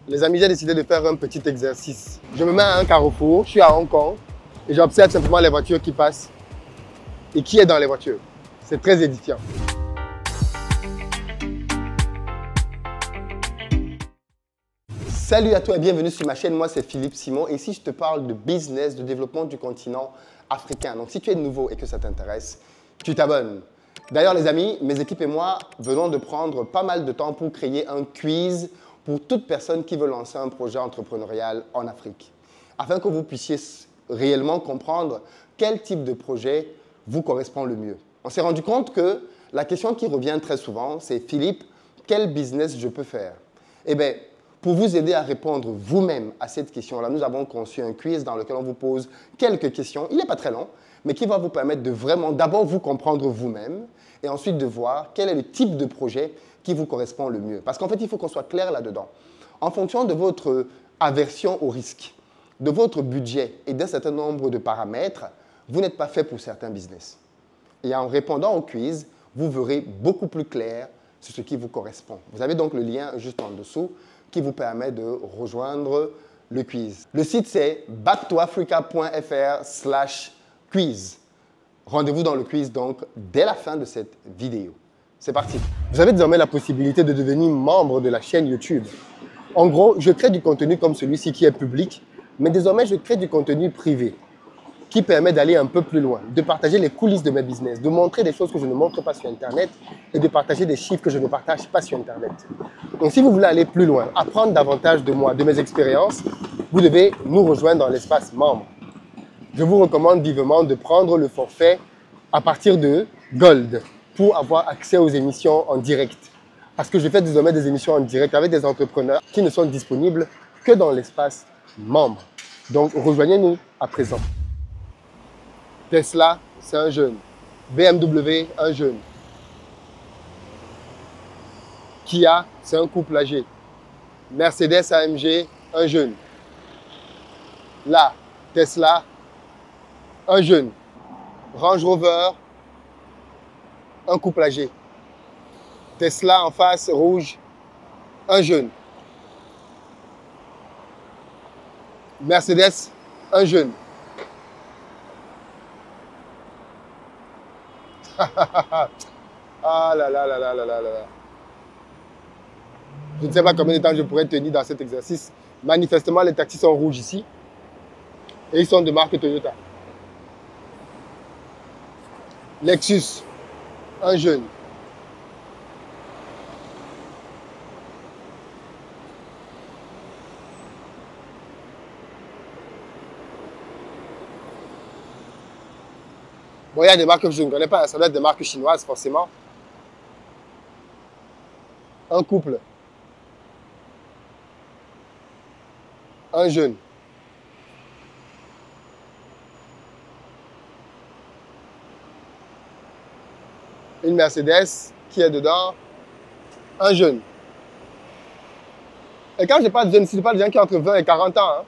Les amis, j'ai décidé de faire un petit exercice. Je me mets à un carrefour, je suis à Hong Kong et j'observe simplement les voitures qui passent et qui est dans les voitures. C'est très édifiant. Salut à toi et bienvenue sur ma chaîne, moi c'est Philippe Simon et ici je te parle de business, de développement du continent africain. Donc si tu es nouveau et que ça t'intéresse, tu t'abonnes. D'ailleurs les amis, mes équipes et moi venons de prendre pas mal de temps pour créer un quiz pour toute personne qui veut lancer un projet entrepreneurial en Afrique, afin que vous puissiez réellement comprendre quel type de projet vous correspond le mieux. On s'est rendu compte que la question qui revient très souvent, c'est « Philippe, quel business je peux faire ?» Eh bien, pour vous aider à répondre vous-même à cette question-là, nous avons conçu un quiz dans lequel on vous pose quelques questions. Il n'est pas très long, mais qui va vous permettre de vraiment d'abord vous comprendre vous-même et ensuite de voir quel est le type de projet qui vous correspond le mieux. Parce qu'en fait, il faut qu'on soit clair là-dedans. En fonction de votre aversion au risque, de votre budget et d'un certain nombre de paramètres, vous n'êtes pas fait pour certains business. Et en répondant au quiz, vous verrez beaucoup plus clair sur ce qui vous correspond. Vous avez donc le lien juste en dessous qui vous permet de rejoindre le quiz. Le site, c'est backtoafrica.fr/quiz. Rendez-vous dans le quiz donc dès la fin de cette vidéo. C'est parti. Vous avez désormais la possibilité de devenir membre de la chaîne YouTube. En gros, je crée du contenu comme celui-ci qui est public, mais désormais, je crée du contenu privé qui permet d'aller un peu plus loin, de partager les coulisses de mes business, de montrer des choses que je ne montre pas sur Internet et de partager des chiffres que je ne partage pas sur Internet. Donc, si vous voulez aller plus loin, apprendre davantage de moi, de mes expériences, vous devez nous rejoindre dans l'espace membre. Je vous recommande vivement de prendre le forfait à partir de Gold pour avoir accès aux émissions en direct. Parce que je fais désormais des émissions en direct avec des entrepreneurs qui ne sont disponibles que dans l'espace membre. Donc, rejoignez-nous à présent. Tesla, c'est un jeune. BMW, un jeune. Kia, c'est un couple âgé. Mercedes AMG, un jeune. Là, Tesla, un jeune. Range Rover, un couple âgé. Tesla en face, rouge, un jeune. Mercedes, un jeune. Ah là là là là là là là. Je ne sais pas combien de temps je pourrais tenir dans cet exercice. Manifestement, les taxis sont rouges ici. Et ils sont de marque Toyota. Lexus, un jeune. Bon, il y a des marques que je ne connais pas, ça doit être des marques chinoises forcément. Un couple. Un jeune. Une Mercedes qui est dedans. Un jeune. Et quand je parle de jeunes, ce n'est pas des gens qui ont entre 20 et 40 ans. Hein.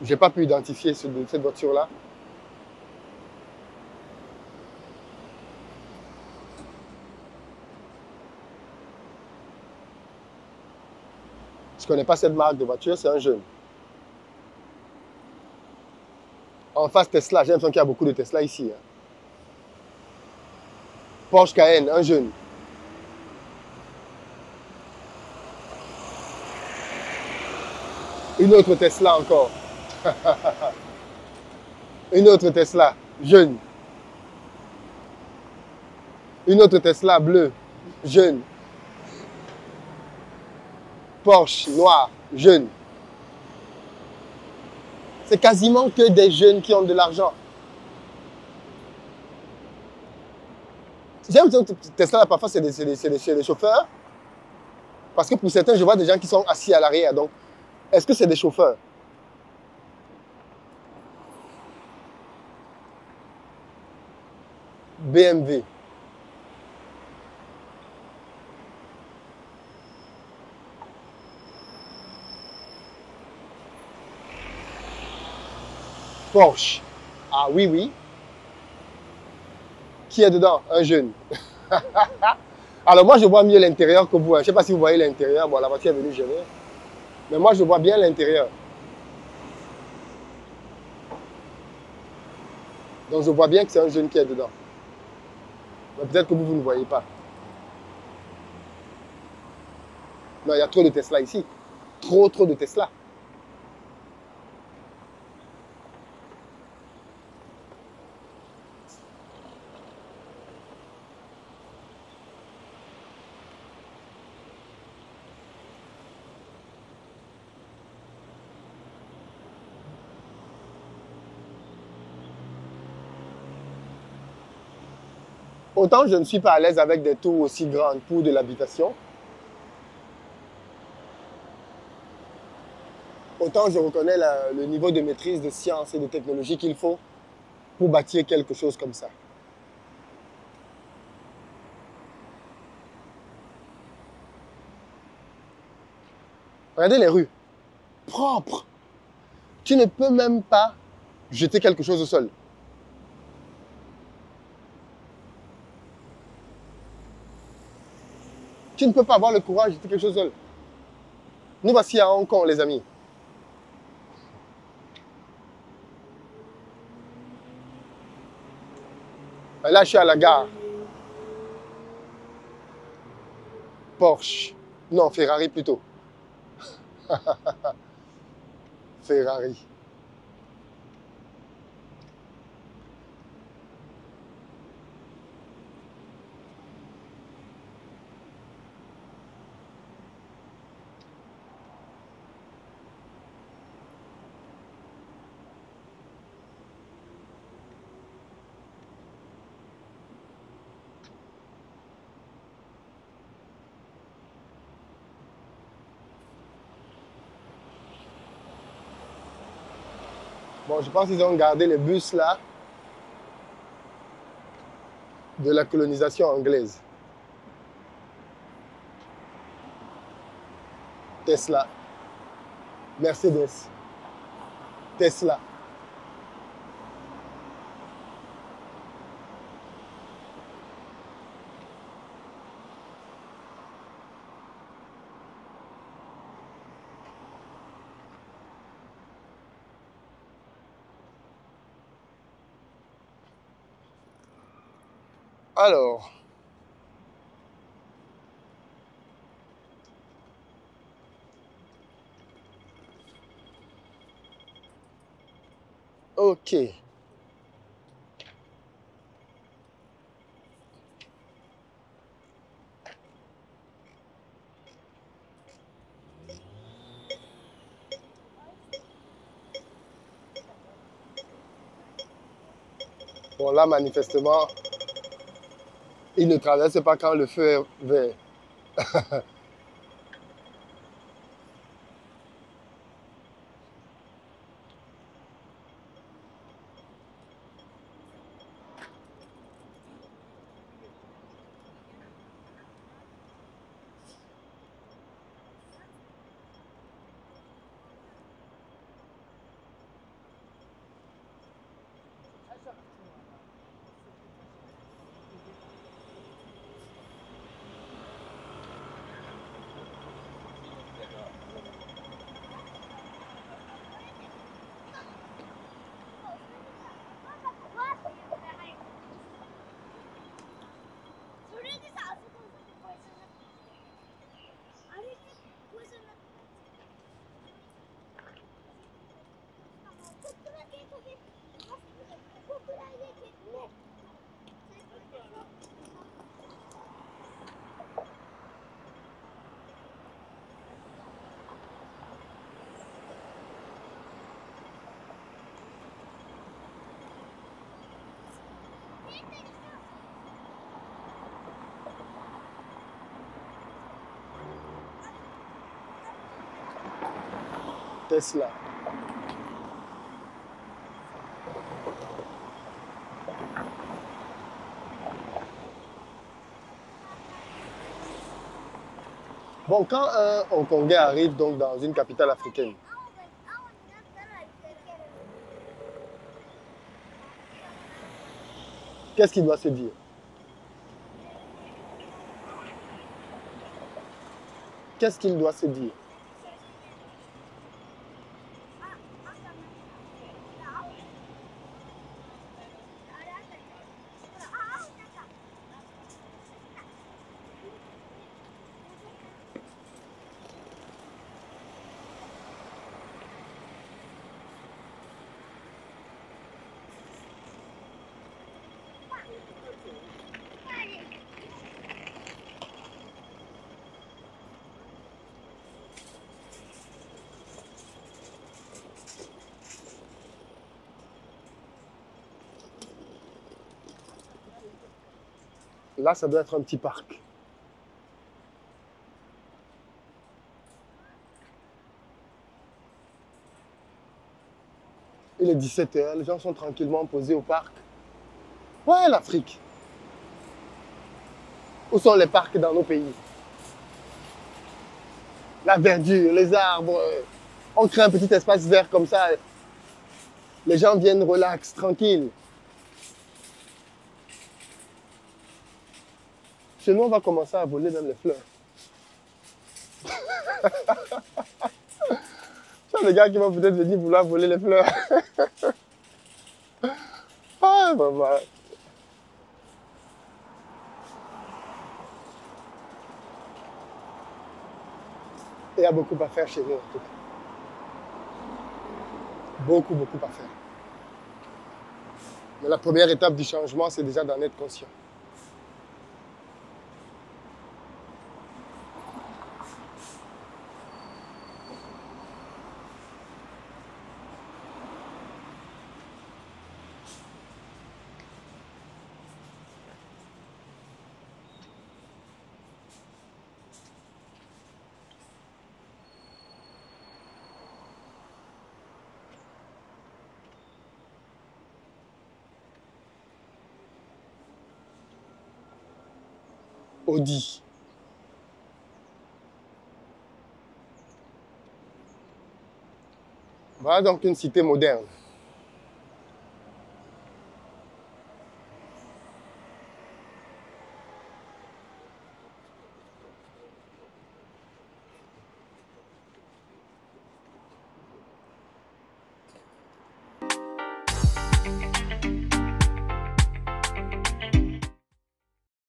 Je n'ai pas pu identifier cette voiture-là. Je ne connais pas cette marque de voiture, c'est un jeune. En face Tesla, j'ai l'impression qu'il y a beaucoup de Tesla ici. Hein. Porsche Cayenne, un jeune. Une autre Tesla encore. Une autre Tesla, jeune. Une autre Tesla bleue, jeune. Porsche noir, jeune. C'est quasiment que des jeunes qui ont de l'argent. J'ai l'impression que Tesla, parfois, c'est des chauffeurs. Parce que pour certains, je vois des gens qui sont assis à l'arrière. Donc, est-ce que c'est des chauffeurs? BMW. Porsche. Ah oui, oui. Qui est dedans? Un jeune. Alors moi, je vois mieux l'intérieur que vous. Je ne sais pas si vous voyez l'intérieur. Bon, la voiture est venue gêner. Mais moi, je vois bien l'intérieur. Donc, je vois bien que c'est un jeune qui est dedans. Mais peut-être que vous ne voyez pas. Non, il y a trop de Tesla ici. Trop de Tesla. Autant je ne suis pas à l'aise avec des tours aussi grandes pour de l'habitation, autant je reconnais le niveau de maîtrise de science et de technologie qu'il faut pour bâtir quelque chose comme ça. Regardez les rues, propres. Tu ne peux même pas jeter quelque chose au sol. Tu ne peux pas avoir le courage de jeter quelque chose au sol. Nous voici à Hong Kong, les amis. Là, je suis à la gare. Porsche. Non, Ferrari plutôt. Ferrari. Bon, je pense qu'ils ont gardé les bus là de la colonisation anglaise. Tesla. Mercedes. Tesla. Alors, ok. Bon, là, manifestement, il ne traverse pas quand le feu est vert. Tesla. Bon, quand un Hongkongais arrive donc dans une capitale africaine, qu'est-ce qu'il doit se dire? Qu'est-ce qu'il doit se dire? Là, ça doit être un petit parc. Il est 17 h, les gens sont tranquillement posés au parc. Ouais, l'Afrique. Où sont les parcs dans nos pays? La verdure, les arbres. On crée un petit espace vert comme ça. Les gens viennent relax, tranquille. Chez nous, on va commencer à voler même les fleurs. C'est des gars qui vont peut-être venir vouloir voler les fleurs. Ah, maman. Il y a beaucoup à faire chez nous, en tout cas. Beaucoup, beaucoup à faire. Mais la première étape du changement, c'est déjà d'en être conscient. Audi. Voilà donc une cité moderne.